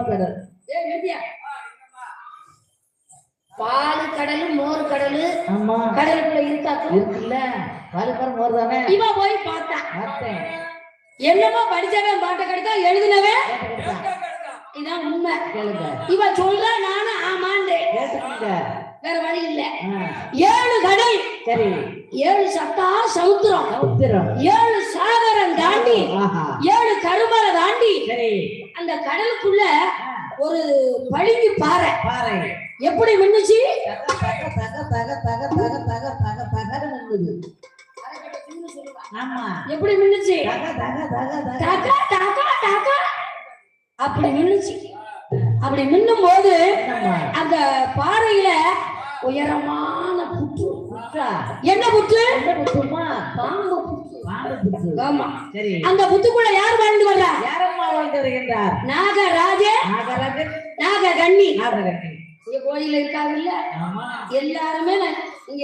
கடல். பால் கடல் மோர் கடல். ஆமா கடலுக்குள்ள இருக்காக்கும் இருக்குல்ல. பாலுக்கரம் மோர் தானே. இவ போய் பார்த்தா பார்த்தேன். என்னமோ படிச்சவன் பாட்டை கிடைக்கா எழுதினவன் இதான் உண்மை. இவ சொல்ற நானும் ஆமாண்டே வேற வழி இல்ல. 7 கடல் சரி 7 சத்தா சமுத்திரம் சமுத்திரம் 7 சாகரம் தாண்டி 7 கருமலை தாண்டி சரி அந்த கடலுக்குள்ள ஒரு பளிங்கு பாறை பாறை எப்படி மின்னுச்சு? ஆமா எப்படி மின்னுச்சு? அப்படி மின்னுச்சு. அப்படி மின்னும் போது அந்த பாறையில உயரமான புற்று. என்ன புற்று? பாம்பு புற்று. ஆமா சரி. அந்த புத்துக்குள்ள யார் வாழ்ந்து வர்றா? யாரம்மா வாழ்ந்து வருகின்றார்? நாகராஜன் நாககன்னி. நாககன்னி கோயில இருக்காங்கல்ல எல்லாருமே இங்க